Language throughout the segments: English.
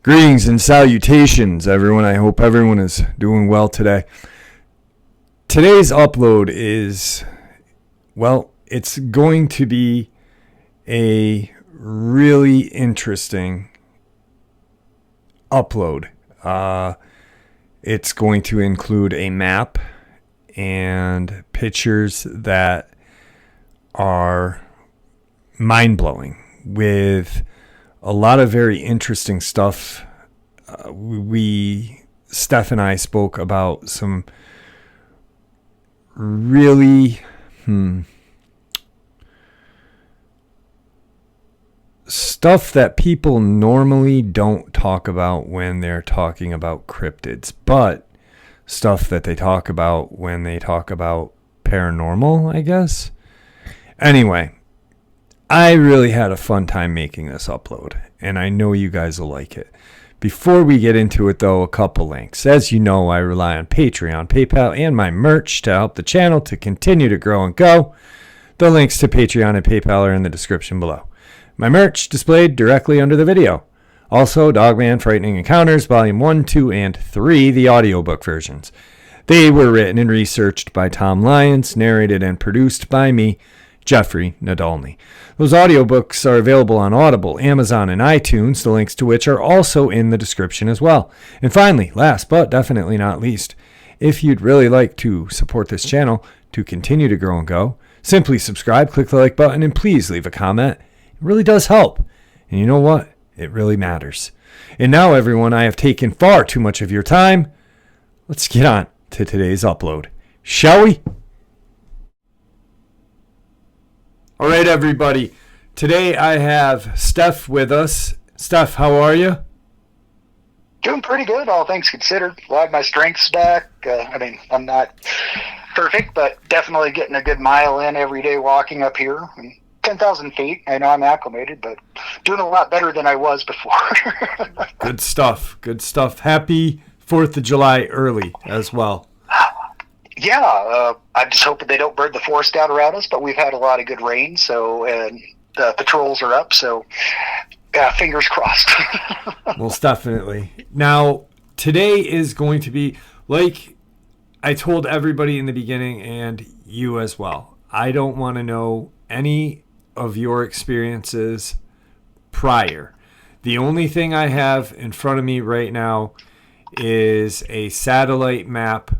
Greetings and salutations, everyone. I hope everyone is doing well today. Today's upload is, well, it's going to be a really interesting upload. It's going to include a map and pictures that are mind-blowing with a lot of very interesting stuff. Steph and I spoke about some really stuff that people normally don't talk about when they're talking about cryptids, but stuff that they talk about when they talk about paranormal, I guess. Anyway, I really had a fun time making this upload, and I know you guys will like it. Before we get into it, though, a couple links. As you know, I rely on Patreon, PayPal, and my merch to help the channel to continue to grow and go. The links to Patreon and PayPal are in the description below. My merch displayed directly under the video. Also, Dogman Frightening Encounters, Volume 1, 2, and 3, the audiobook versions. They were written and researched by Tom Lyons, narrated and produced by me, Jeffrey Nadolny. Those audiobooks are available on Audible, Amazon, and iTunes, the links to which are also in the description as well. And finally, last but definitely not least, if you'd really like to support this channel to continue to grow and go, simply subscribe, click the like button, and please leave a comment. It really does help. And you know what? It really matters. And now, everyone, I have taken far too much of your time. Let's get on to today's upload, shall we? All right, everybody. Today I have Steph with us. Steph, how are you? Doing pretty good, all things considered. A lot of my strength's back. I'm not perfect, but definitely getting a good mile in every day walking up here. 10,000 feet. I know I'm acclimated, but doing a lot better than I was before. Good stuff. Good stuff. Happy 4th of July early as well. Yeah, I'm just hoping they don't burn the forest down around us, but we've had a lot of good rain, and the patrols are up, so fingers crossed. Most definitely. Now, today is going to be, like I told everybody in the beginning, and you as well, I don't want to know any of your experiences prior. The only thing I have in front of me right now is a satellite map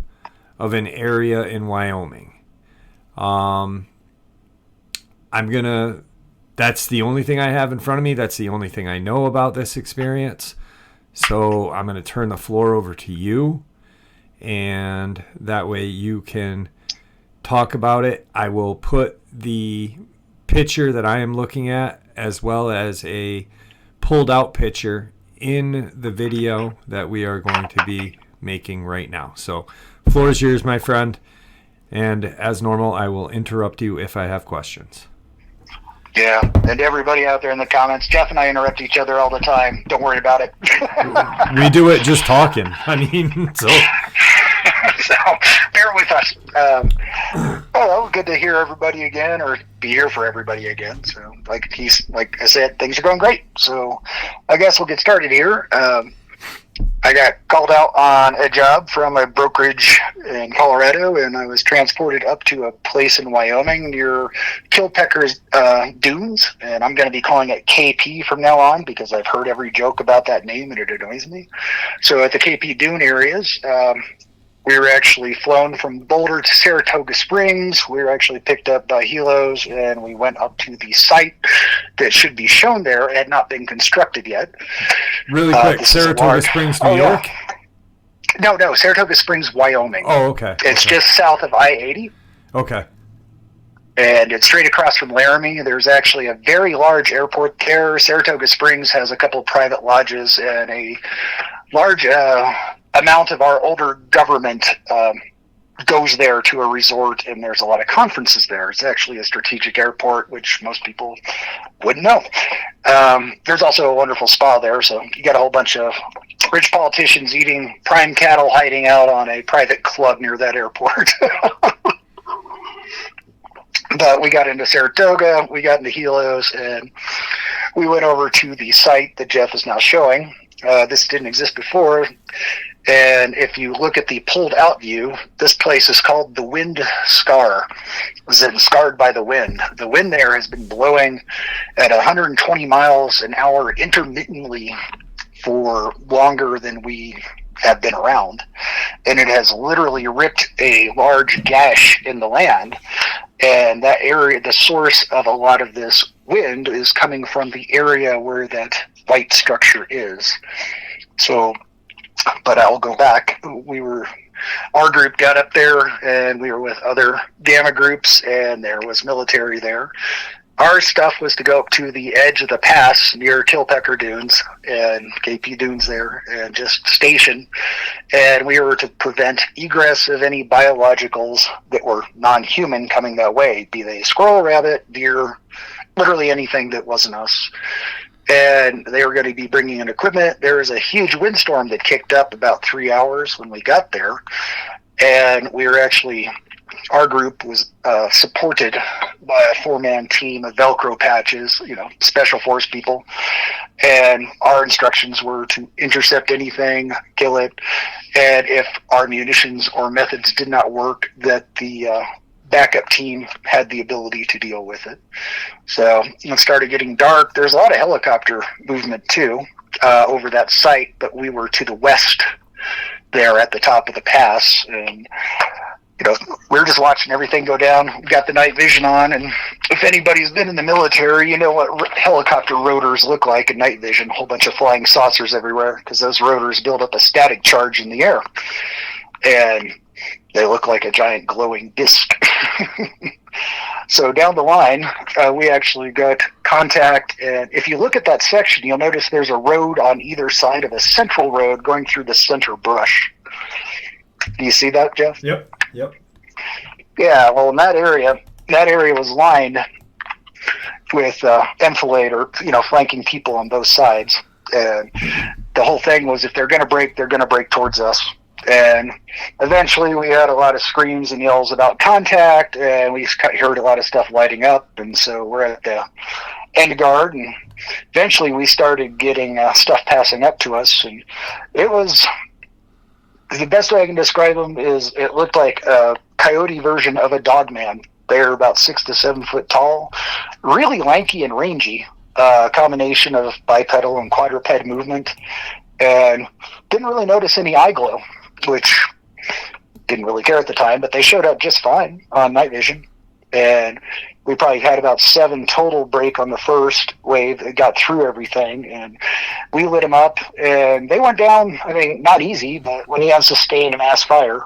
of an area in Wyoming. That's the only thing I have in front of me. That's the only thing I know about this experience. So I'm going to turn the floor over to you, and that way you can talk about it. I will put the picture that I am looking at as well as a pulled out picture in the video that we are going to be making right now. So floor is yours, my friend. And as normal, I will interrupt you if I have questions. Yeah, and everybody out there in the comments, Jeff and I interrupt each other all the time. Don't worry about it. We do it just talking. I mean, so bear with us. Well, good to hear everybody again, or be here for everybody again. So, like I said, things are going great. So, I guess we'll get started here. I got called out on a job from a brokerage in Colorado, and I was transported up to a place in Wyoming near Kilpecker's Dunes, and I'm going to be calling it KP from now on because I've heard every joke about that name and it annoys me. So at the KP Dune areas, we were actually flown from Boulder to Saratoga Springs. We were actually picked up by helos, and we went up to the site that should be shown there. It had not been constructed yet. Really quick, Saratoga Springs, New York? Yeah. No, Saratoga Springs, Wyoming. Oh, okay. It's just south of I-80. Okay. And it's straight across from Laramie. There's actually a very large airport there. Saratoga Springs has a couple of private lodges and a large amount of our older government goes there to a resort, and there's a lot of conferences there. It's actually a strategic airport, which most people wouldn't know. There's also a wonderful spa there, so you got a whole bunch of rich politicians eating prime cattle hiding out on a private club near that airport. But we got into Saratoga, we got into Helos, and we went over to the site that Jeff is now showing. This didn't exist before. And if you look at the pulled out view, this place is called the Wind Scar. It's scarred by the wind. The wind there has been blowing at 120 miles an hour intermittently for longer than we have been around. And it has literally ripped a large gash in the land. And that area, the source of a lot of this wind is coming from the area where that white structure is. So, but I'll go back. Our group got up there, and we were with other gamma groups, and there was military there. Our stuff was to go up to the edge of the pass near Kilpecker Dunes and KP Dunes there, and just station. And we were to prevent egress of any biologicals that were non-human coming that way, be they squirrel, rabbit, deer, literally anything that wasn't us. And they were going to be bringing in equipment. There was a huge windstorm that kicked up about 3 hours when we got there. And we were actually, our group was supported by a 4-man team of Velcro patches, special force people. And our instructions were to intercept anything, kill it. And if our munitions or methods did not work, that the backup team had the ability to deal with it. So it started getting dark. There's a lot of helicopter movement too over that site, but we were to the west there at the top of the pass, and we were just watching everything go down. We got the night vision on, and if anybody's been in the military, you know what helicopter rotors look like in night vision. A whole bunch of flying saucers everywhere, because those rotors build up a static charge in the air, and they look like a giant glowing disc. So down the line, we actually got contact, and if you look at that section, you'll notice there's a road on either side of a central road going through the center brush. Do you see that, Jeff? Yep. Yeah, well, in that area was lined with enfilade, or flanking people on both sides, and the whole thing was, if they're going to break towards us. And eventually we had a lot of screams and yells about contact, and we heard a lot of stuff lighting up, and so we're at the end guard, and eventually we started getting stuff passing up to us, and it was, the best way I can describe them is, it looked like a coyote version of a Dogman. They're about 6 to 7 foot tall, really lanky and rangy, combination of bipedal and quadruped movement, and didn't really notice any eye glow, which didn't really care at the time, but they showed up just fine on night vision. And we probably had about 7 total break on the first wave that got through everything, and we lit them up, and they went down. I mean, not easy, but when you have sustained mass fire,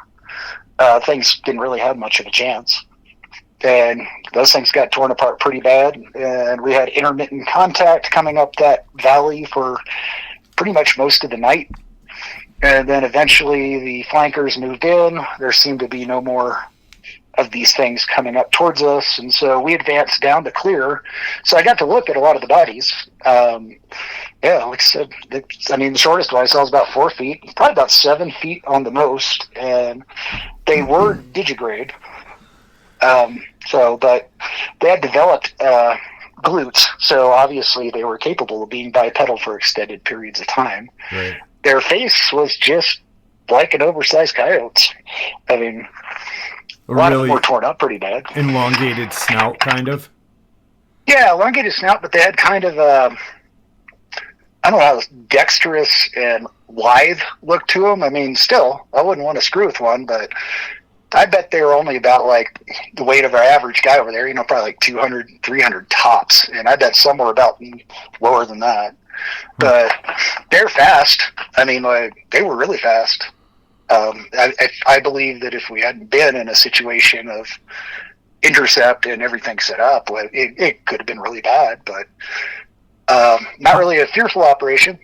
things didn't really have much of a chance. And those things got torn apart pretty bad, and we had intermittent contact coming up that valley for pretty much most of the night. And then eventually the flankers moved in. There seemed to be no more of these things coming up towards us, and so we advanced down to clear. So I got to look at a lot of the bodies. Like I said, the shortest one I saw was about 4 feet, probably about 7 feet on the most, and they were digigrade. But they had developed glutes, so obviously they were capable of being bipedal for extended periods of time. Right. Their face was just like an oversized coyote's. I mean, a lot of them were torn up pretty bad. Elongated snout, kind of? Yeah, elongated snout, but they had kind of I don't know, dexterous and lithe look to them. I mean, still, I wouldn't want to screw with one, but I bet they were only about like the weight of our average guy over there, probably like 200, 300 tops. And I bet some were about lower than that. But they're fast. I mean, they were really fast. I believe that if we hadn't been in a situation of intercept and everything set up, it could have been really bad, but not really a fearful operation.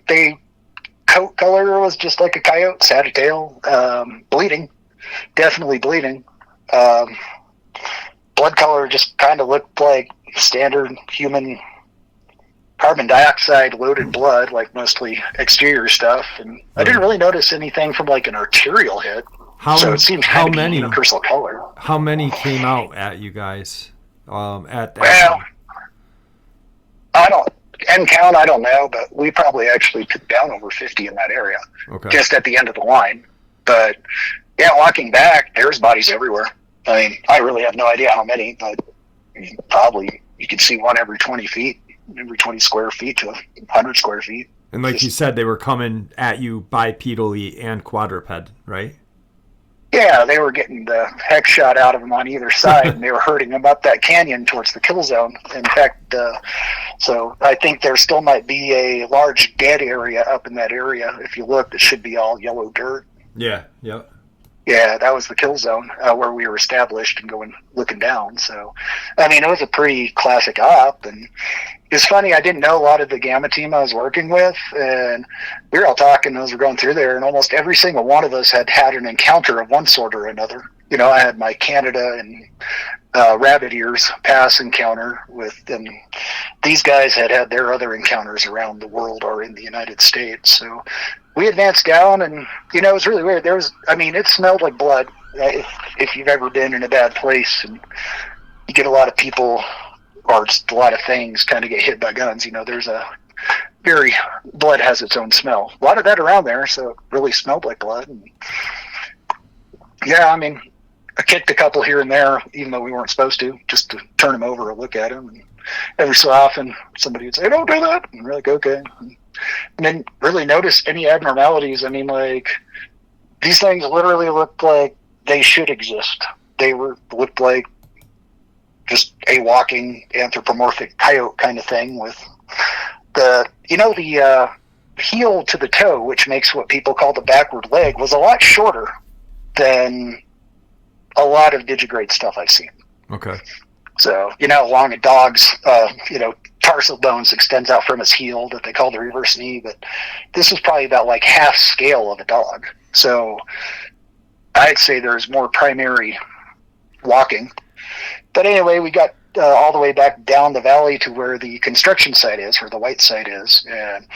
Coat color was just like a coyote, had a tail, bleeding, definitely bleeding. Blood color just kind of looked like standard human carbon dioxide loaded blood, like mostly exterior stuff, and I didn't really notice anything from like an arterial hit. So it seemed kind of universal color. How many came out at you guys? at that Well, time? I don't end count. I don't know, but we probably actually took down over 50 in that area, Okay. just at the end of the line. But yeah, walking back, there's bodies everywhere. I mean, I really have no idea how many, but probably you could see one every 20 feet, every 20 square feet to 100 square feet. And like you said, they were coming at you bipedally and quadruped, right? Yeah, they were getting the heck shot out of them on either side, and they were herding them up that canyon towards the kill zone. In fact, so I think there still might be a large dead area up in that area. If you look, it should be all yellow dirt. Yeah, yep. Yeah, that was the kill zone where we were established and looking down. So, I mean, it was a pretty classic op, and it's funny. I didn't know a lot of the Gamma team I was working with, and we were all talking as we were going through there, and almost every single one of us had had an encounter of one sort or another. You know, I had my Canada and rabbit ears pass encounter with, and these guys had had their other encounters around the world or in the United States. So we advanced down, and you know, it was really weird. It smelled like blood. If you've ever been in a bad place and you get a lot of people or just a lot of things kind of get hit by guns, you know, blood has its own smell. A lot of that around there, so it really smelled like blood. And yeah, I mean, I kicked a couple here and there, even though we weren't supposed to, just to turn them over or look at them. And every so often, somebody would say, "Don't do that," and we're like, "Okay." And then really notice any abnormalities. I mean, like, these things literally looked like they should exist. Looked like just a walking anthropomorphic coyote kind of thing with the heel to the toe, which makes what people call the backward leg, was a lot shorter than a lot of digigrade stuff I've seen. Okay. So, you know, along a dog's, tarsal bones extends out from his heel that they call the reverse knee, but this is probably about like half scale of a dog. So I'd say there's more primary walking. But anyway, we got all the way back down the valley to where the construction site is, where the white site is, and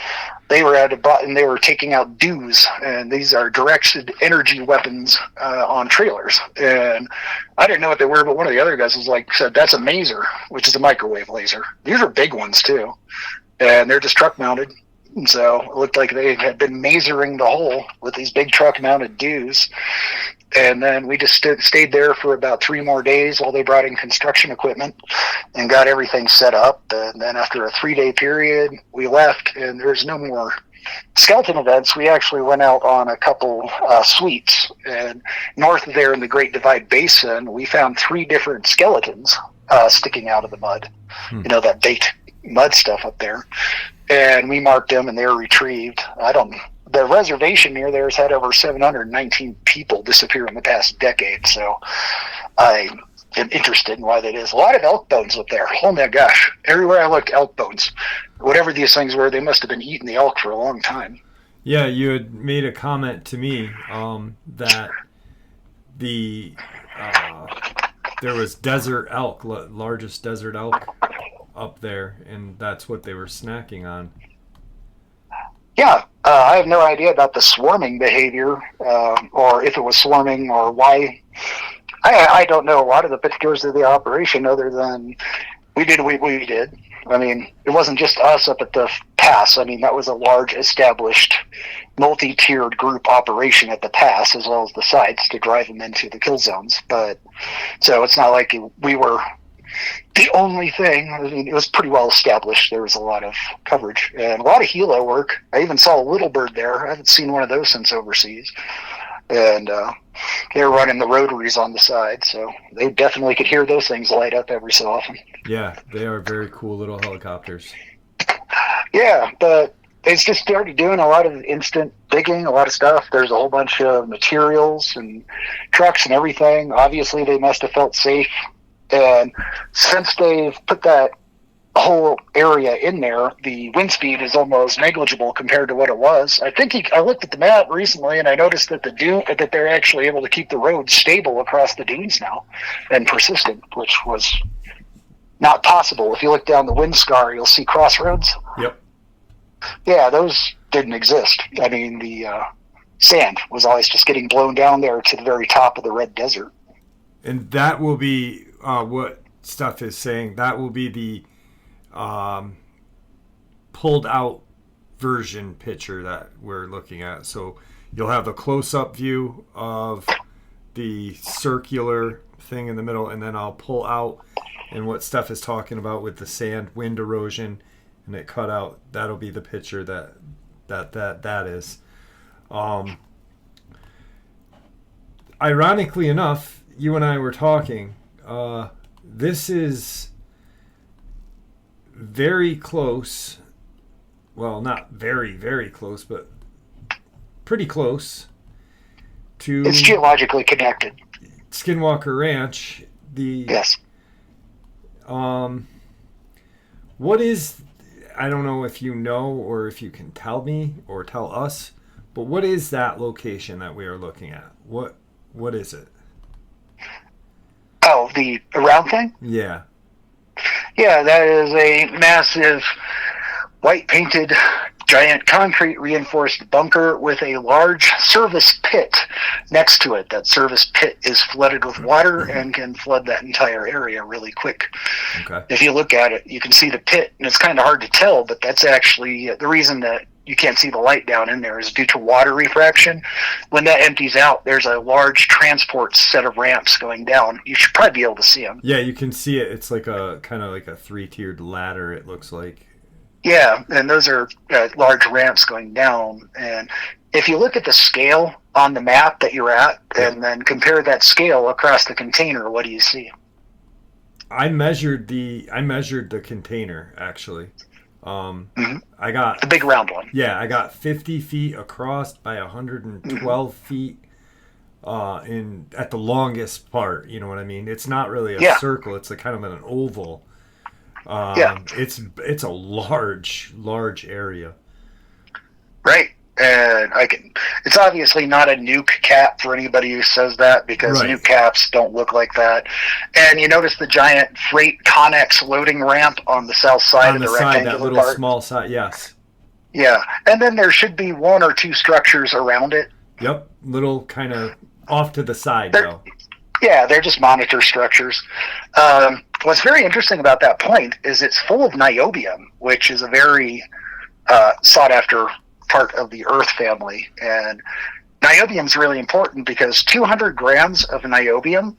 they were taking out dews, and these are directed energy weapons on trailers. And I didn't know what they were, but one of the other guys said, "That's a maser," which is a microwave laser. These are big ones too, and they're just truck mounted. And so it looked like they had been masering the hole with these big truck mounted dews. And then we just stayed there for about 3 more days while they brought in construction equipment and got everything set up. And then after a 3-day period, we left, and there's no more skeleton events. We actually went out on a couple sweeps. And north of there in the Great Divide Basin, we found 3 different skeletons sticking out of the mud. You know, that baked mud stuff up there. And we marked them, and they were retrieved. The reservation near there has had over 719 people disappear in the past decade, so I am interested in why that is. A lot of elk bones up there. Oh my gosh. Everywhere I looked, elk bones. Whatever these things were, they must have been eating the elk for a long time. Yeah, you had made a comment to me that there was desert elk, largest desert elk up there, and that's what they were snacking on. Yeah, I have no idea about the swarming behavior, or if it was swarming or why. I don't know a lot of the particulars of the operation other than we did what we did. I mean, it wasn't just us up at the pass. I mean, that was a large established multi-tiered group operation at the pass as well as the sites to drive them into the kill zones. But so it's not like we were the only thing. I mean, it was pretty well established. There was a lot of coverage and a lot of helo work. I even saw a little bird there. I haven't seen one of those since overseas. And they were running the rotaries on the side, so they definitely could hear those things light up every so often. Yeah, they are very cool little helicopters. Yeah, but it's just started doing a lot of instant digging, a lot of stuff. There's a whole bunch of materials and trucks and everything. Obviously, they must have felt safe. And since they've put that whole area in there, the wind speed is almost negligible compared to what it was. I looked at the map recently, and I noticed that that they're actually able to keep the roads stable across the dunes now and persistent, which was not possible. If you look down the wind scar, you'll see crossroads. Yep. Yeah, those didn't exist. I mean, the sand was always just getting blown down there to the very top of the red desert. And that will be what Steph is saying that will be the pulled out version picture that we're looking at. So you'll have the close-up view of the circular thing in the middle, and then I'll pull out, and what Steph is talking about with the sand, wind erosion, and it cut out. That'll be the picture that is. Ironically enough, you and I were talking. This is very close. Well, not very, very close, but pretty close to... It's geologically connected. Skinwalker Ranch. Yes. What is... I don't know if you know or if you can tell me or tell us, but what is that location that we are looking at? What is it? Oh, the round thing? Yeah. Yeah, that is a massive white painted giant concrete reinforced bunker with a large service pit next to it. That service pit is flooded with water and can flood that entire area really quick. Okay. If you look at it, you can see the pit, and it's kind of hard to tell, but that's actually the reason that you can't see the light down in there is due to water refraction. When that empties out, there's a large transport set of ramps going down. You should probably be able to see them. Yeah, you can see it. It's like a kind of like a 3-tiered ladder, it looks like. Yeah, and those are large ramps going down. And if you look at the scale on the map that you're at, and then compare that scale across the container, what do you see? I measured the container actually. I got the big round one. Yeah, I got 50 feet across by 112 feet at the longest part. You know what I mean? It's not really a circle. It's a kind of an oval. It's a large area. Right. And it's obviously not a nuke cap for anybody who says that, because nuke caps don't look like that. And you notice the giant freight Connex loading ramp on the south side of the rectangular that little part? Small side, yes. Yeah. And then there should be one or two structures around it. Yep. Little kind of off to the side, though. Yeah, they're just monitor structures. What's very interesting about that point is it's full of niobium, which is a very sought after part of the Earth family. And niobium is really important because 200 grams of niobium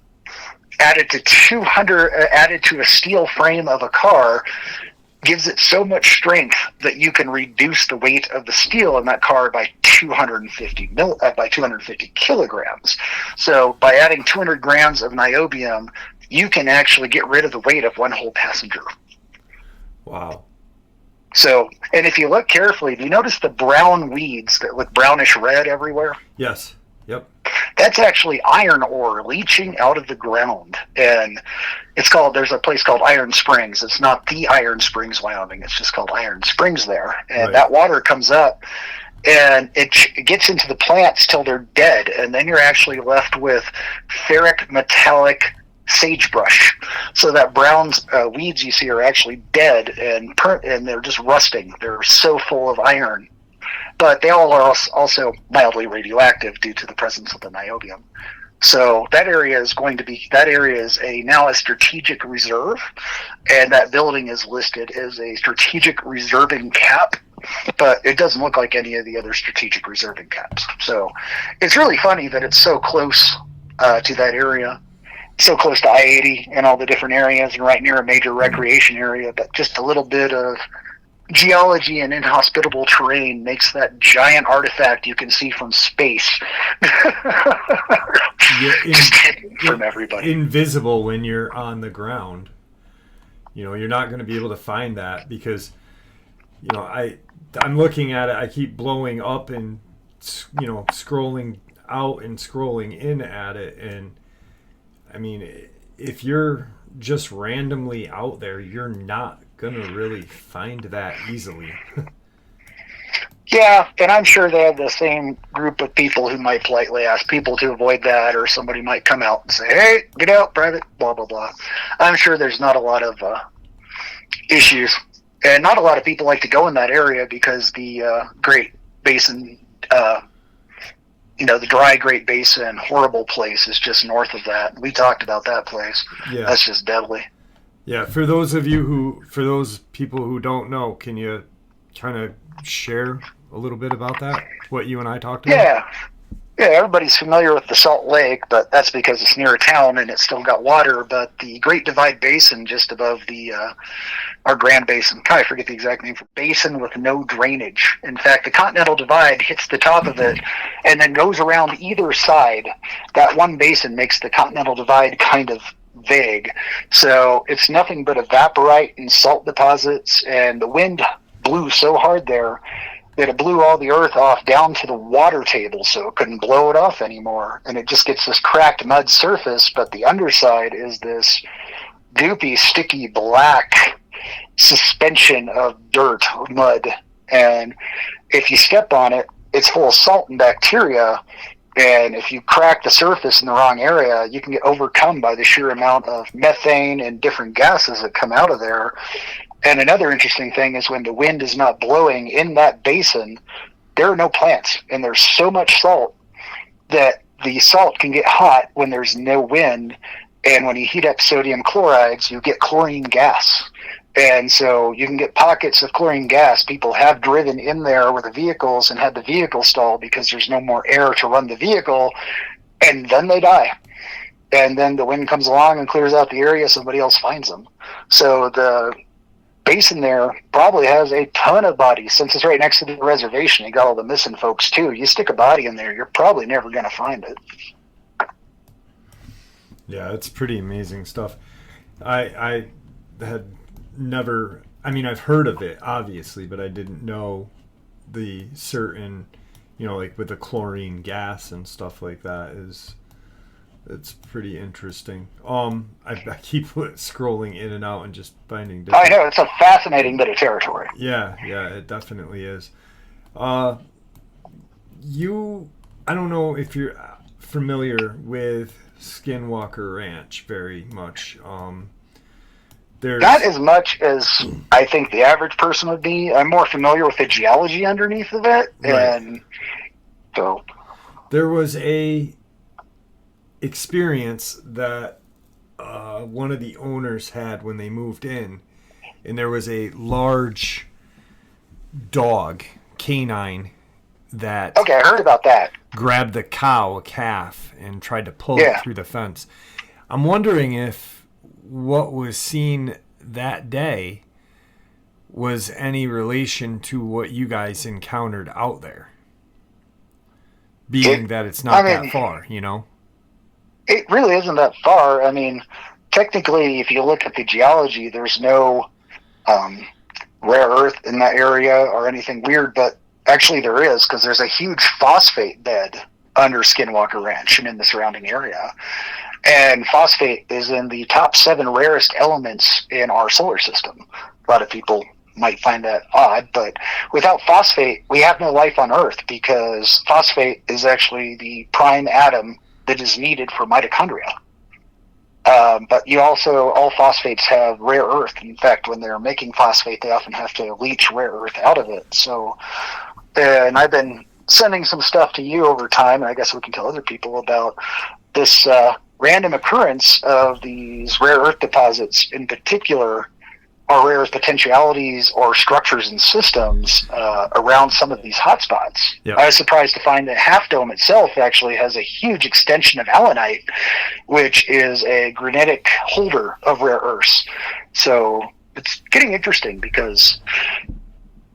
added to a steel frame of a car gives it so much strength that you can reduce the weight of the steel in that car by 250 kilograms. So by adding 200 grams of niobium, you can actually get rid of the weight of one whole passenger. Wow. So, and if you look carefully, do you notice the brown weeds that with brownish red everywhere? Yes. Yep. That's actually iron ore leaching out of the ground. And there's a place called Iron Springs. It's not the Iron Springs, Wyoming. It's just called Iron Springs there. And that water comes up and it gets into the plants till they're dead. And then you're actually left with ferric metallic sagebrush. So that brown weeds you see are actually dead and they're just rusting. They're so full of iron. But they all are also mildly radioactive due to the presence of the niobium. So that area is now a strategic reserve, and that building is listed as a strategic reserving cap, but it doesn't look like any of the other strategic reserving caps. So it's really funny that it's so close to that area, so close to I-80 and all the different areas, and right near a major recreation area, but just a little bit of geology and inhospitable terrain makes that giant artifact you can see from space just hidden from everybody. Invisible when you're on the ground. You know, you're not going to be able to find that because, you know, I'm looking at it. I keep blowing up and, you know, scrolling out and scrolling in at it. And, I mean, if you're just randomly out there, you're not gonna really find that easily. Yeah, and I'm sure they have the same group of people who might politely ask people to avoid that, or somebody might come out and say, hey, get out, private, blah, blah, blah. I'm sure there's not a lot of issues, and not a lot of people like to go in that area because the Great Basin, the dry Great Basin, horrible place is just north of that. We talked about that place. Yeah. That's just deadly. Yeah, for those people who don't know, can you kind of share a little bit about that? What you and I talked about? Yeah. Yeah, everybody's familiar with the Salt Lake, but that's because it's near a town and it's still got water. But the Great Divide Basin, just above the our Grand Basin, I forget the exact name for basin with no drainage. In fact, the Continental Divide hits the top of it and then goes around either side. That one basin makes the Continental Divide kind of vague. So it's nothing but evaporite and salt deposits, and the wind blew so hard there that it blew all the earth off down to the water table, so it couldn't blow it off anymore. And it just gets this cracked mud surface, but the underside is this goopy, sticky, black suspension of dirt, mud. And if you step on it, it's full of salt and bacteria. And if you crack the surface in the wrong area, you can get overcome by the sheer amount of methane and different gases that come out of there. And another interesting thing is when the wind is not blowing in that basin, there are no plants, and there's so much salt that the salt can get hot when there's no wind. And when you heat up sodium chlorides, you get chlorine gas. And so you can get pockets of chlorine gas. People have driven in there with the vehicles and had the vehicle stall because there's no more air to run the vehicle, and then they die. And then the wind comes along and clears out the area, somebody else finds them. So the basin there probably has a ton of bodies. Since it's right next to the reservation, you got all the missing folks too. You stick a body in there, you're probably never going to find it. Yeah, it's pretty amazing stuff. I had never, I mean, I've heard of it obviously, but I didn't know the certain, like with the chlorine gas and stuff like that it's pretty interesting. I keep scrolling in and out and just finding different... I know, it's a fascinating bit of territory. Yeah, it definitely is. I don't know if you're familiar with Skinwalker Ranch very much. Not as much as I think the average person would be. I'm more familiar with the geology underneath of it, and so there was a experience that one of the owners had when they moved in, and there was a large dog, canine, that I heard about that. Grabbed a calf, and tried to pull it through the fence. I'm wondering if what was seen that day was any relation to what you guys encountered out there, being that it's not that far, It really isn't that far. I mean, technically, if you look at the geology, there's no rare earth in that area or anything weird, but actually there is, because there's a huge phosphate bed under Skinwalker Ranch and in the surrounding area. And phosphate is in the top 7 rarest elements in our solar system. A lot of people might find that odd, but without phosphate, we have no life on Earth, because phosphate is actually the prime atom that is needed for mitochondria. But all phosphates have rare earth. In fact, when they're making phosphate, they often have to leach rare earth out of it. So, and I've been sending some stuff to you over time, and I guess we can tell other people about this random occurrence of these rare earth deposits. In particular, our rare earth potentialities or structures and systems around some of these hotspots. Yep. I was surprised to find that Half Dome itself actually has a huge extension of allanite, which is a granitic holder of rare earths. So it's getting interesting because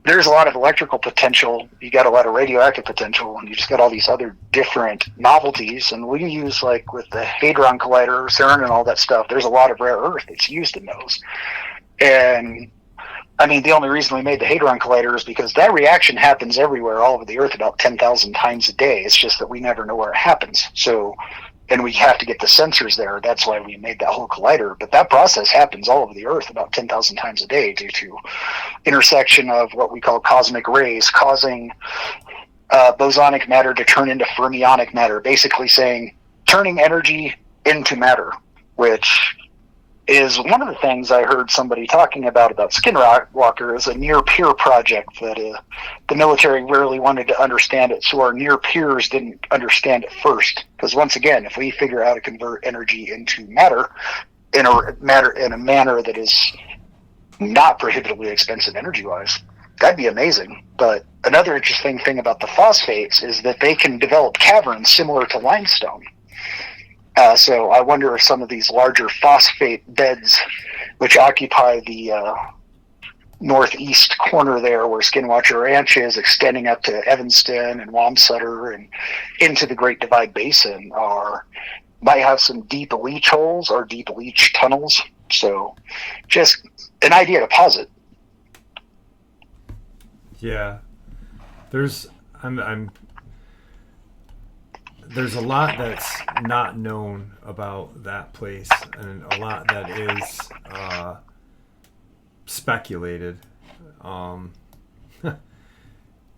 there's a lot of electrical potential, you got a lot of radioactive potential, and you just got all these other different novelties. And we use, like with the Hadron Collider, CERN and all that stuff, there's a lot of rare earth that's used in those. And I mean, the only reason we made the Hadron Collider is because that reaction happens everywhere, all over the Earth, about 10,000 times a day. It's just that we never know where it happens. So, and we have to get the sensors there. That's why we made that whole collider. But that process happens all over the Earth about 10,000 times a day due to intersection of what we call cosmic rays, causing bosonic matter to turn into fermionic matter, basically saying turning energy into matter, which is one of the things I heard somebody talking about Skinwalker is a near-peer project that the military really wanted to understand it, so our near-peers didn't understand it first. Because once again, if we figure out how to convert energy into matter, in a manner that is not prohibitively expensive energy-wise. That'd be amazing. But another interesting thing about the phosphates is that they can develop caverns similar to limestone. So I wonder if some of these larger phosphate beds, which occupy the northeast corner there where Skinwalker Ranch is, extending up to Evanston and Wamsutter and into the Great Divide Basin, might have some deep leach holes or deep leach tunnels. So just an idea to posit. Yeah, there's a lot that's not known about that place, and a lot that is speculated. And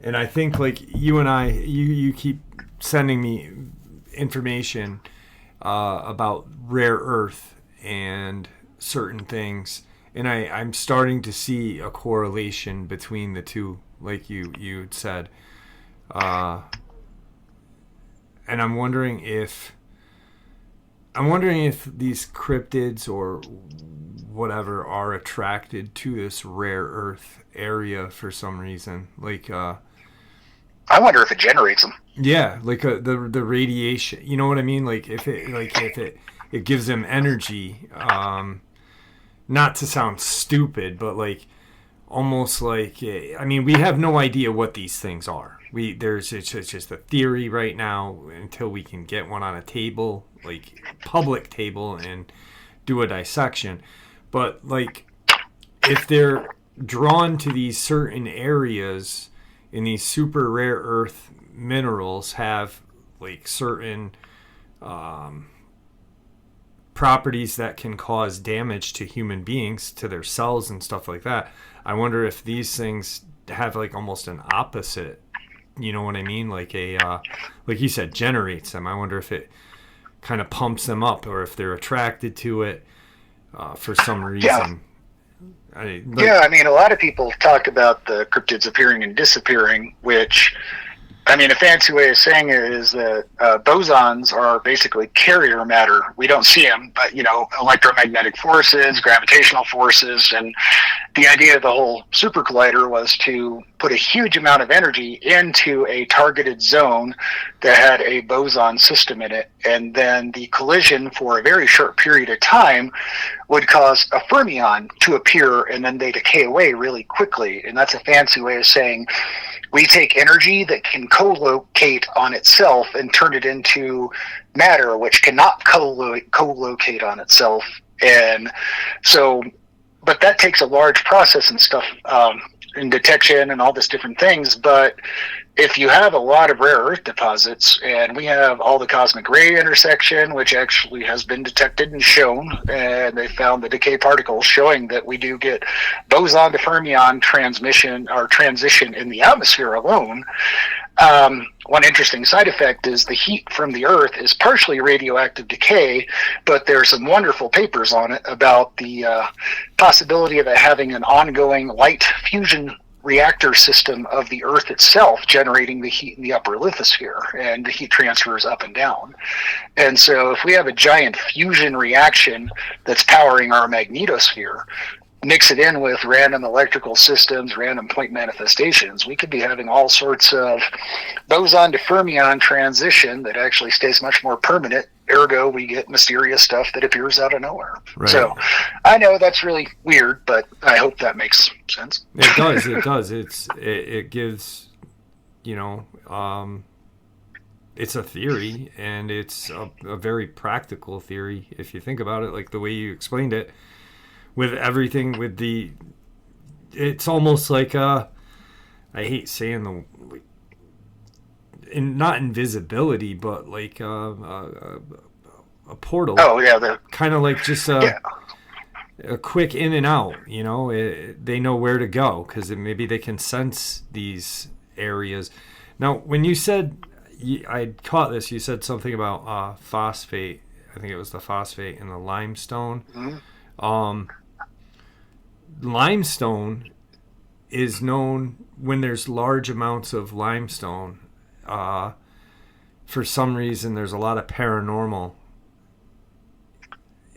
I think, like, you and I, you keep sending me information about rare earth and certain things, and I'm starting to see a correlation between the two, like you said. And I'm wondering if these cryptids or whatever are attracted to this rare earth area for some reason. Like, I wonder if it generates them. Yeah, like the radiation. You know what I mean? Like if it gives them energy. Not to sound stupid, but like almost like, I mean, we have no idea what these things are. It's just a theory right now until we can get one on a table, like public table, and do a dissection. But like, if they're drawn to these certain areas and these super rare earth minerals have like certain properties that can cause damage to human beings, to their cells and stuff like that, I wonder if these things have like almost an opposite, you know what I mean? Like like you said, generates them. I wonder if it kind of pumps them up, or if they're attracted to it for some reason. Yeah. I mean, a lot of people talk about the cryptids appearing and disappearing, which, I mean, a fancy way of saying it is that bosons are basically carrier matter. We don't see them, but, you know, electromagnetic forces, gravitational forces, and the idea of the whole super collider was to put a huge amount of energy into a targeted zone that had a boson system in it, and then the collision for a very short period of time would cause a fermion to appear, and then they decay away really quickly. And that's a fancy way of saying we take energy that can co-locate on itself and turn it into matter, which cannot co-locate on itself. And so, but that takes a large process and stuff, in detection and all this different things. But if you have a lot of rare earth deposits, and we have all the cosmic ray intersection, which actually has been detected and shown, and they found the decay particles showing that we do get boson to fermion transmission or transition in the atmosphere alone. One interesting side effect is the heat from the earth is partially radioactive decay, but there's some wonderful papers on it about the possibility of it having an ongoing light fusion reactor system of the earth itself, generating the heat in the upper lithosphere, and the heat transfers up and down. And so if we have a giant fusion reaction that's powering our magnetosphere, mix it in with random electrical systems, random point manifestations, we could be having all sorts of boson to fermion transition that actually stays much more permanent. Ergo, we get mysterious stuff that appears out of nowhere. Right. So I know that's really weird, but I hope that makes sense. It does. It does. It gives, you know, it's a theory, and it's a very practical theory if you think about it, like the way you explained it. With everything, with the, it's almost like I hate saying not invisibility, but like a portal. Oh yeah, kind of like just a quick in and out. You know, they know where to go because maybe they can sense these areas. Now, when you said, I caught this, you said something about phosphate. I think it was the phosphate and the limestone. Mm-hmm. Limestone is known when there's large amounts of limestone. For some reason, there's a lot of paranormal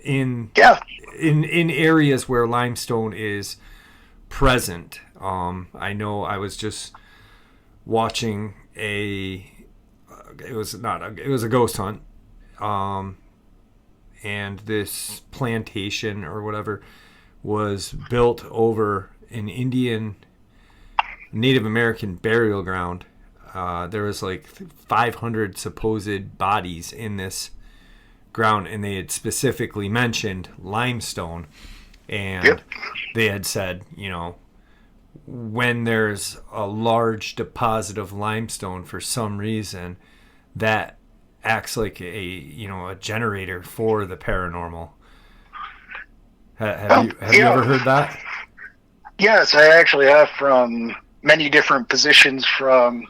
in Yeah. in areas where limestone is present. I know I was just watching it was a ghost hunt, and this plantation or whatever was built over an Indian Native American burial ground. There was like 500 supposed bodies in this ground, and they had specifically mentioned limestone, and Yep. they had said, when there's a large deposit of limestone, for some reason that acts like a generator for the paranormal. Have you ever heard that? Yes, I actually have, from many different positions, from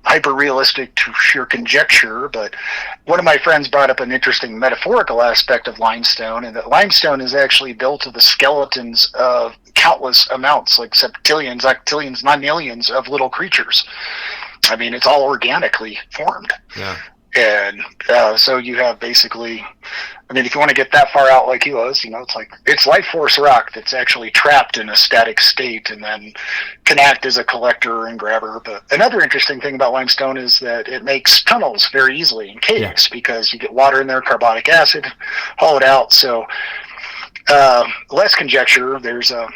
hyper realistic to sheer conjecture. But one of my friends brought up an interesting metaphorical aspect of limestone, and that limestone is actually built of the skeletons of countless amounts, like septillions, octillions, nonillions of little creatures. I mean, it's all organically formed. Yeah. And so you have basically, I mean, if you want to get that far out like he was, it's like, it's life force rock that's actually trapped in a static state and then can act as a collector and grabber. But another interesting thing about limestone is that it makes tunnels very easily in caves, because you get water in there, carbonic acid, haul it out. So less conjecture, there's a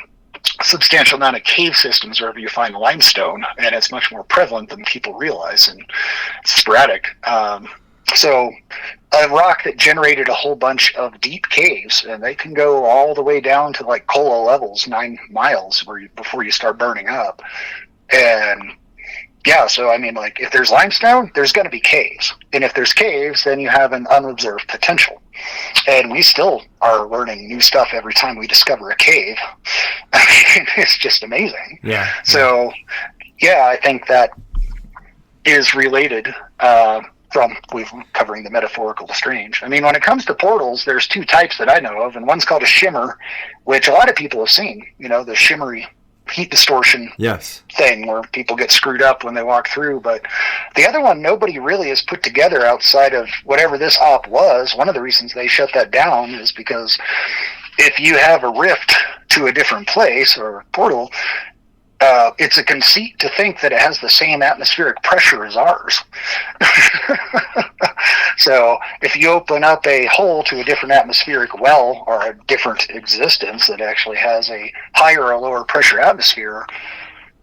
substantial amount of cave systems wherever you find limestone, and it's much more prevalent than people realize, and it's sporadic. So a rock that generated a whole bunch of deep caves, and they can go all the way down to like Kola levels, 9 miles before you start burning up. And yeah, so I mean, like, if there's limestone, there's going to be caves, and if there's caves, then you have an unobserved potential. And we still are learning new stuff every time we discover a cave. I mean, it's just amazing. Yeah. So, yeah, I think that is related from we've covering the metaphorical to strange. I mean, when it comes to portals, there's 2 types that I know of, and one's called a shimmer, which a lot of people have seen. The shimmery heat distortion thing where people get screwed up when they walk through. But the other one, nobody really has put together outside of whatever this op was. One of the reasons they shut that down is because if you have a rift to a different place or a portal, it's a conceit to think that it has the same atmospheric pressure as ours. So if you open up a hole to a different atmospheric well, or a different existence that actually has a higher or lower pressure atmosphere,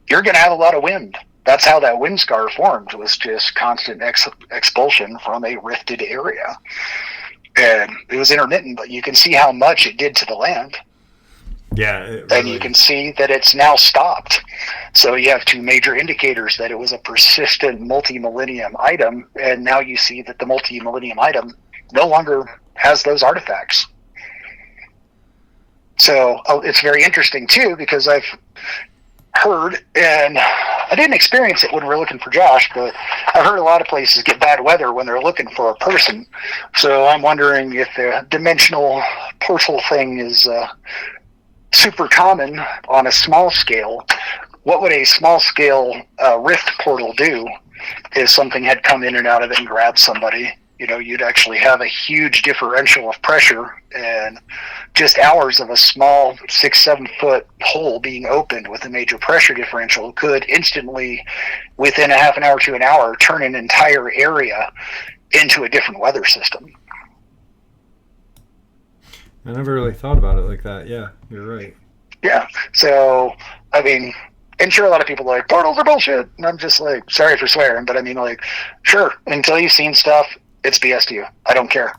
you're going to have a lot of wind. That's how that wind scar formed, was just constant expulsion from a rifted area. And it was intermittent, but you can see how much it did to the land. Yeah, and you can see that it's now stopped. So you have 2 major indicators that it was a persistent multi-millennium item, and now you see that the multi-millennium item no longer has those artifacts. So it's very interesting, too, because I've heard, and I didn't experience it when we were looking for Josh, but I've heard a lot of places get bad weather when they're looking for a person. So I'm wondering if the dimensional portal thing is super common on a small scale. What would a small scale rift portal do if something had come in and out of it and grabbed somebody? You'd actually have a huge differential of pressure, and just hours of a small 6-7 foot hole being opened with a major pressure differential could instantly, within a half an hour to an hour, turn an entire area into a different weather system. I never really thought about it like that. Yeah, you're right. Yeah. So, I mean, and sure, a lot of people are like, portals are bullshit. And I'm just like, sorry for swearing, but I mean, like, sure, until you've seen stuff, it's BS to you. I don't care.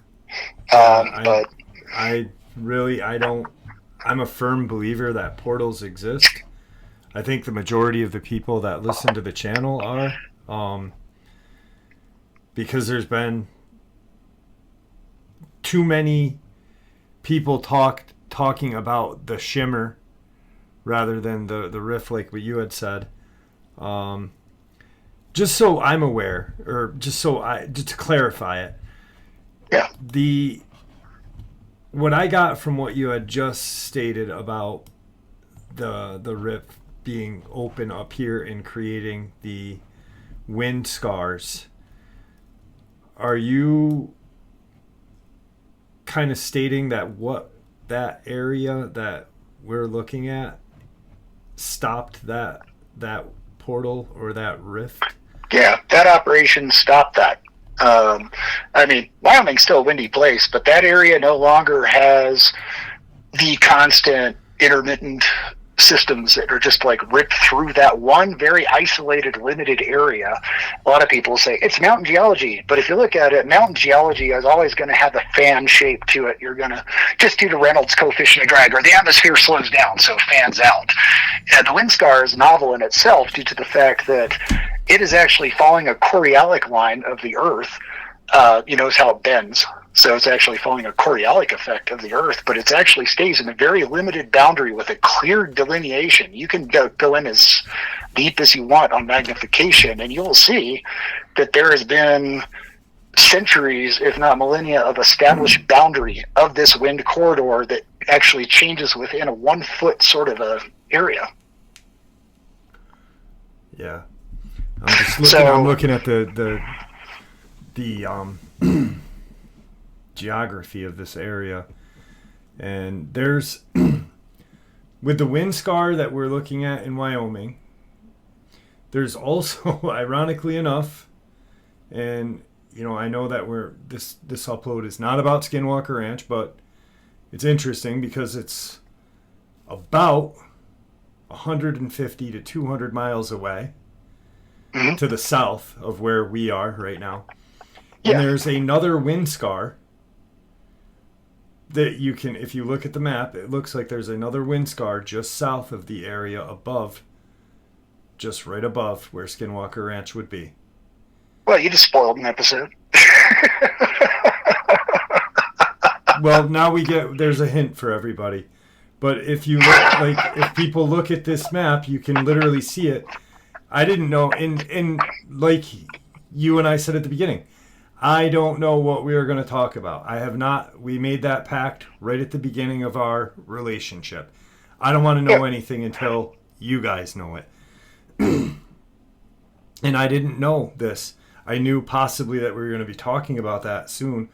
But I don't. I'm a firm believer that portals exist. I think the majority of the people that listen to the channel are, because there's been too many people talking about the shimmer rather than the riff, like what you had said. Just so I'm aware, or just to clarify it. Yeah. What I got from what you had just stated about the riff being open up here and creating the wind scars, are you kind of stating that that area that we're looking at stopped that portal or that rift? Yeah, that operation stopped that. I mean, Wyoming's still a windy place, but that area no longer has the constant intermittent systems that are just like ripped through that one very isolated, limited area. A lot of people say it's mountain geology, but if you look at it, mountain geology is always going to have a fan shape to it. You're going to, just due to Reynolds coefficient of drag, or the atmosphere slows down, so it fans out. And the wind scar is novel in itself due to the fact that it is actually following a Coriolis line of the Earth. You notice how it bends. So it's actually following a Coriolis effect of the Earth, but it actually stays in a very limited boundary with a clear delineation. You can go in as deep as you want on magnification, and you'll see that there has been centuries, if not millennia, of established boundary of this wind corridor that actually changes within a 1 foot sort of a area. Yeah. I'm looking at the geography of this area, and there's with the wind scar that we're looking at in Wyoming, there's also ironically enough, and I know that this upload is not about Skinwalker Ranch, but it's interesting because it's about 150 to 200 miles away to the south of where we are right now. And there's another wind scar that you can, if you look at the map, it looks like there's another wind scar just south of the area above, just right above where Skinwalker Ranch would be. Well, you just spoiled an episode. Well, now there's a hint for everybody. But if you look, if people look at this map, you can literally see it. I didn't know, and like you and I said at the beginning, I don't know what we are going to talk about. I have not. We made that pact right at the beginning of our relationship. I don't want to know anything until you guys know it. And I didn't know this. I knew possibly that we were going to be talking about that soon.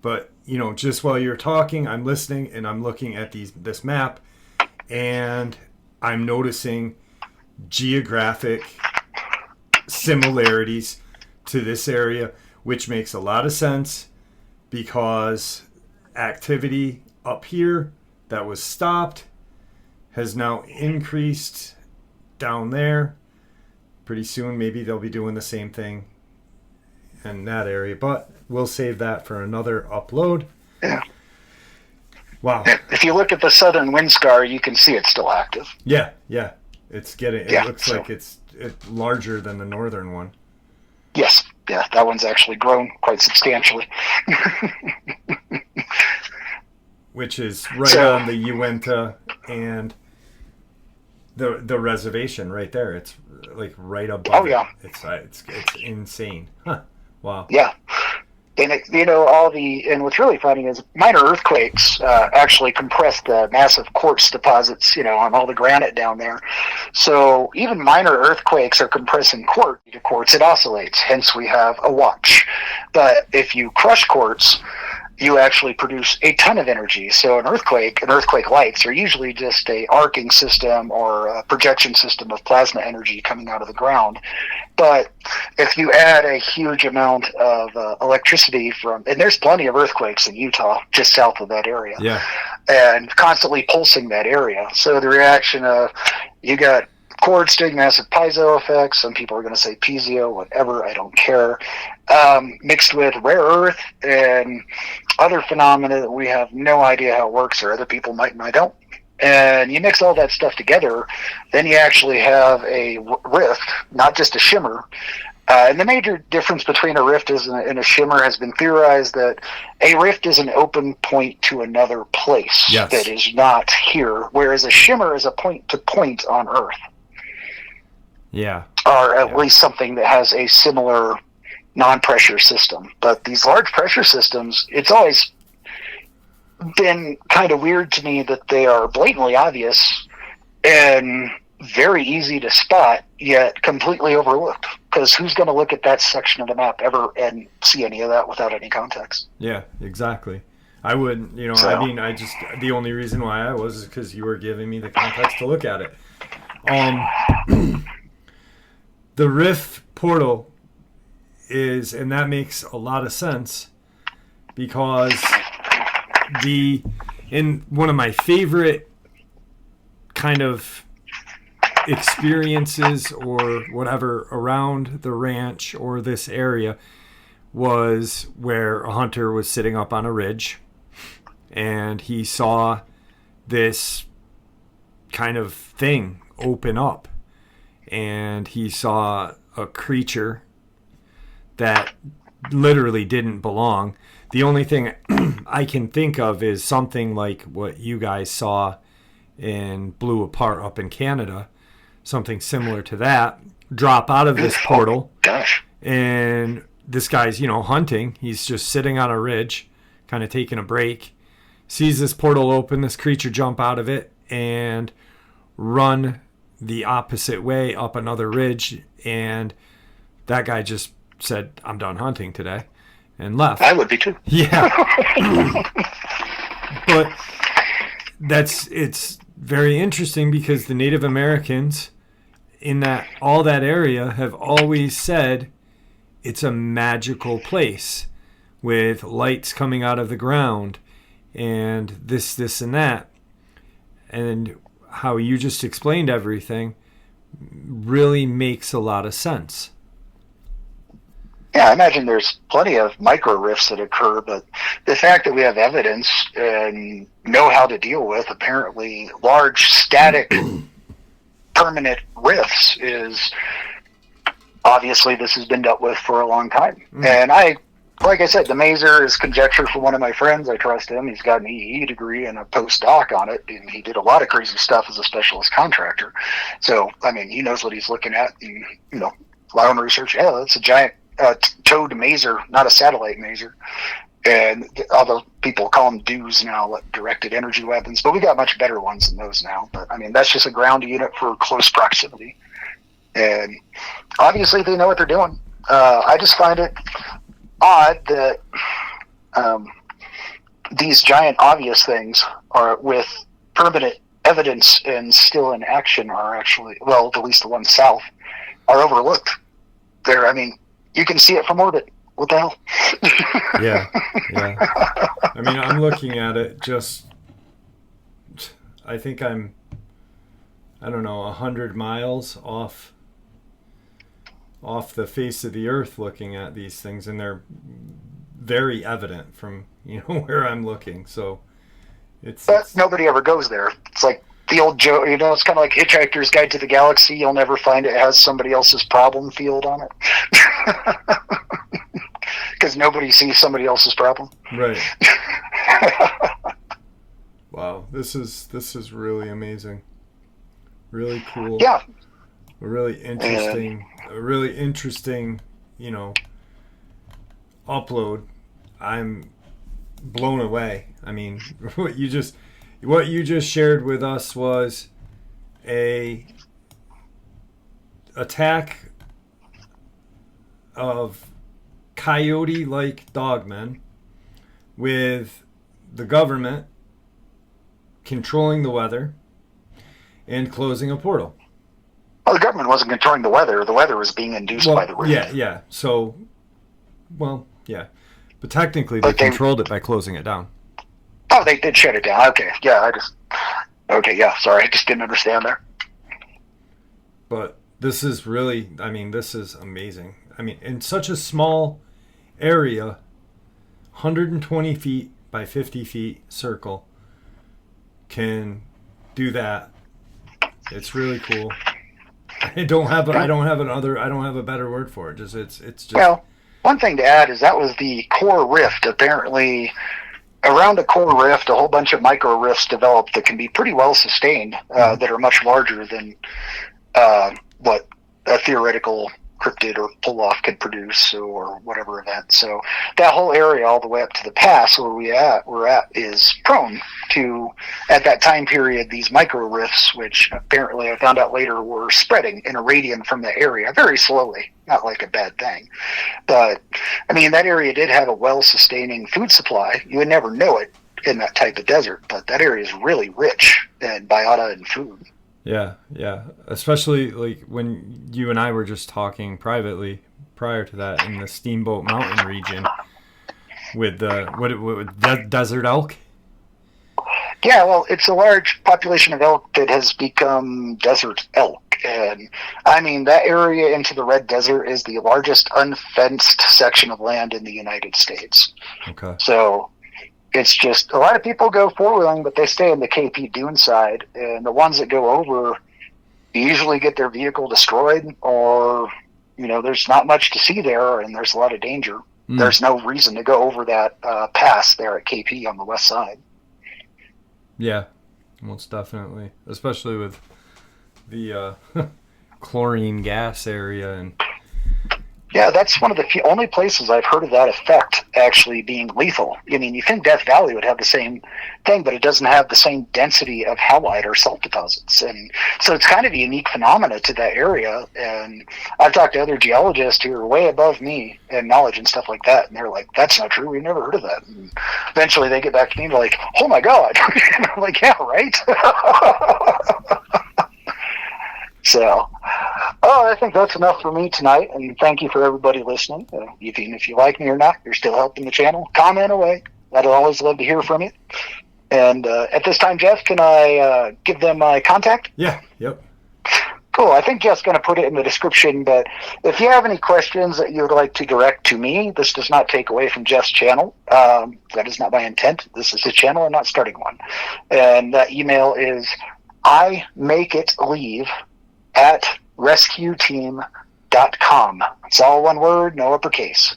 But, just while you're talking, I'm listening and I'm looking at this map, and I'm noticing geographic similarities to this area, which makes a lot of sense because activity up here that was stopped has now increased down there. Pretty soon, maybe they'll be doing the same thing in that area, but we'll save that for another upload. Yeah. Wow. If you look at the southern wind scar, you can see it's still active. Yeah. It looks like it's larger than the northern one. Yes. Yeah, that one's actually grown quite substantially. Which is right on the Uinta and the reservation right there. It's like right above. Oh yeah. It's insane. Huh. Wow. Yeah. And and what's really funny is minor earthquakes actually compress the massive quartz deposits, on all the granite down there. So even minor earthquakes are compressing quartz. It oscillates. Hence we have a watch. But if you crush quartz, you actually produce a ton of energy. So an earthquake lights are usually just a arcing system or a projection system of plasma energy coming out of the ground. But if you add a huge amount of electricity and there's plenty of earthquakes in Utah, just south of that area, and constantly pulsing that area. So the reaction of, you got quartz doing massive piezo effects. Some people are going to say piezo, whatever, I don't care. Mixed with rare earth and other phenomena that we have no idea how it works, or other people might and I don't. And you mix all that stuff together, then you actually have a rift, not just a shimmer. And the major difference between a rift and a shimmer has been theorized that a rift is an open point to another place that is not here, whereas a shimmer is a point-to-point on Earth. Yeah. Or at least something that has a similar non-pressure system. But these large pressure systems, it's always been kind of weird to me that they are blatantly obvious and very easy to spot, yet completely overlooked. Because who's going to look at that section of the map ever and see any of that without any context? Yeah, exactly. I wouldn't, you know, So. I mean, the only reason why I was is because you were giving me the context to look at it. The rift portal is, and that makes a lot of sense, because in one of my favorite kind of experiences or whatever around the ranch or this area was where a hunter was sitting up on a ridge and he saw this kind of thing open up, and he saw a creature that literally didn't belong. The only thing I can think of is something like what you guys saw and blew apart up in Canada, something similar to that, drop out of this portal. Gosh. And this guy's, hunting. He's just sitting on a ridge, kind of taking a break, sees this portal open, this creature jump out of it and run the opposite way up another ridge. And that guy just said, "I'm done hunting today," and left. I would be too. Yeah. But it's very interesting because the Native Americans in all that area have always said it's a magical place with lights coming out of the ground and this and that. And how you just explained everything really makes a lot of sense. Yeah, I imagine there's plenty of micro rifts that occur, but the fact that we have evidence and know how to deal with apparently large static permanent rifts is obviously this has been dealt with for a long time. And like I said, the Mazer is conjecture for one of my friends. I trust him. He's got an EE degree and a postdoc on it, and he did a lot of crazy stuff as a specialist contractor. So, I mean, he knows what he's looking at. And, my own research, it's a giant towed Mazer, not a satellite Mazer. And although people call them DEWs now, like directed energy weapons, but we got much better ones than those now. But, I mean, that's just a ground unit for close proximity. And obviously they know what they're doing. I just find it odd that these giant obvious things are with permanent evidence and still in action are actually, well, at least the ones south, are overlooked. I mean, you can see it from orbit. What the hell? Yeah. I mean, I'm looking at it I think I don't know, 100 miles off the face of the earth looking at these things, and they're very evident from where I'm looking. So but nobody ever goes there. It's like the old joke, it's kind of like Hitchhiker's Guide to the Galaxy. You'll never find it has somebody else's problem field on it because nobody sees somebody else's problem. Right. Wow, this is really amazing, really cool. Yeah. A really interesting, upload. I'm blown away. I mean, what you just shared with us was a attack of coyote-like dogmen with the government controlling the weather and closing a portal. Well, the government wasn't controlling the weather. The weather was being induced by the rift. Yeah. So, yeah. But technically, they controlled it by closing it down. Oh, they did shut it down. Okay. Yeah, sorry. I just didn't understand there. But this is really, this is amazing. I mean, in such a small area, 120 feet by 50 feet circle can do that. It's really cool. I don't have a better word for it. It's just. Well, one thing to add is that was the core rift. Apparently, around a core rift, a whole bunch of micro rifts developed that can be pretty well sustained, that are much larger than what a theoretical cryptid or pull off could produce or whatever event. So that whole area all the way up to the pass where we're at is prone to, at that time period, these micro rifts, which apparently I found out later were spreading in a radian from the area very slowly, not like a bad thing. But I mean, that area did have a well-sustaining food supply. You would never know it in that type of desert, but that area is really rich in biota and food. Yeah, yeah. Especially like when you and I were just talking privately prior to that in the Steamboat Mountain region with the desert elk. Yeah, well, it's a large population of elk that has become desert elk. And I mean, that area into the Red Desert is the largest unfenced section of land in the United States. Okay. So it's just a lot of people go four-wheeling, but they stay in the KP Dune side. And the ones that go over usually get their vehicle destroyed, or, there's not much to see there and there's a lot of danger. There's no reason to go over that pass there at KP on the west side. Yeah, most definitely. Especially with the chlorine gas area. And yeah, that's one of the only places I've heard of that effect actually being lethal. I mean, you think Death Valley would have the same thing, but it doesn't have the same density of halite or salt deposits. And so it's kind of a unique phenomena to that area. And I've talked to other geologists who are way above me in knowledge and stuff like that. And they're like, that's not true. We've never heard of that. And eventually they get back to me and they're like, oh my God. And I'm like, yeah, right? So, I think that's enough for me tonight, and thank you for everybody listening. Even if you like me or not, you're still helping the channel. Comment away. I'd always love to hear from you. And at this time, Jeff, can I give them my contact? Yeah, yep. Cool. I think Jeff's going to put it in the description, but if you have any questions that you would like to direct to me, this does not take away from Jeff's channel. That is not my intent. This is his channel. I'm not starting one. And that email is imakeitleave@rescueteam.com. It's all one word, no uppercase.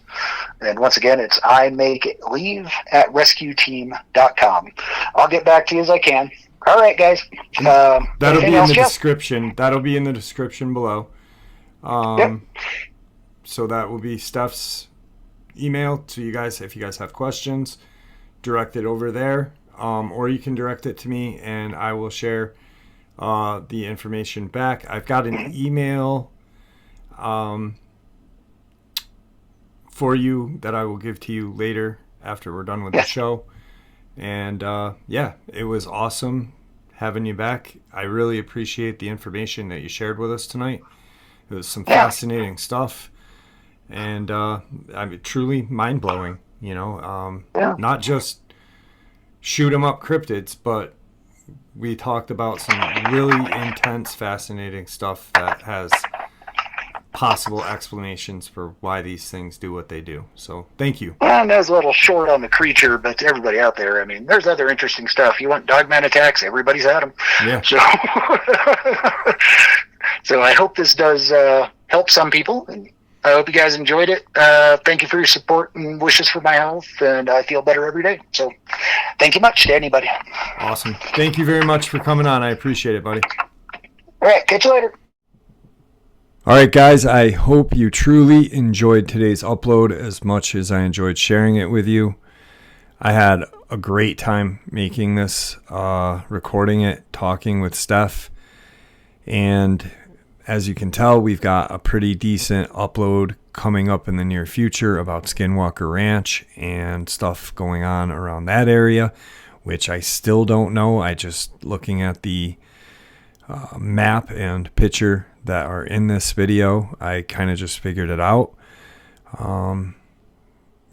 And once again, it's imakeitleave@rescueteam.com. I'll get back to you as I can. All right, guys. That'll be in the description. That'll be in the description below. Yep. So that will be Steph's email to you guys. If you guys have questions, direct it over there. Or you can direct it to me, and I will share the information back. I've got an email for you that I will give to you later after we're done with the show. And it was awesome having you back. I really appreciate the information that you shared with us tonight. It was some fascinating stuff, and I mean, truly mind-blowing. Not just shoot 'em up cryptids, but we talked about some really intense, fascinating stuff that has possible explanations for why these things do what they do. So thank you. Well, that was a little short on the creature, but to everybody out there, I mean, there's other interesting stuff. You want Dogman attacks, everybody's had them. Yeah. So I hope this does help some people, and I hope you guys enjoyed it. Thank you for your support and wishes for my health, and I feel better every day. So thank you much to anybody. Awesome. Thank you very much for coming on. I appreciate it, buddy. All right. Catch you later. All right, guys. I hope you truly enjoyed today's upload as much as I enjoyed sharing it with you. I had a great time making this, recording it, talking with Steph. And as you can tell, we've got a pretty decent upload coming up in the near future about Skinwalker Ranch and stuff going on around that area, which I still don't know. I just looking at the map and picture that are in this video, I kind of just figured it out.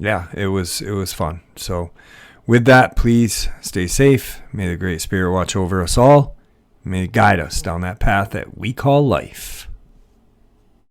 It was fun. So with that, please stay safe. May the Great Spirit watch over us all. May it guide us down that path that we call life.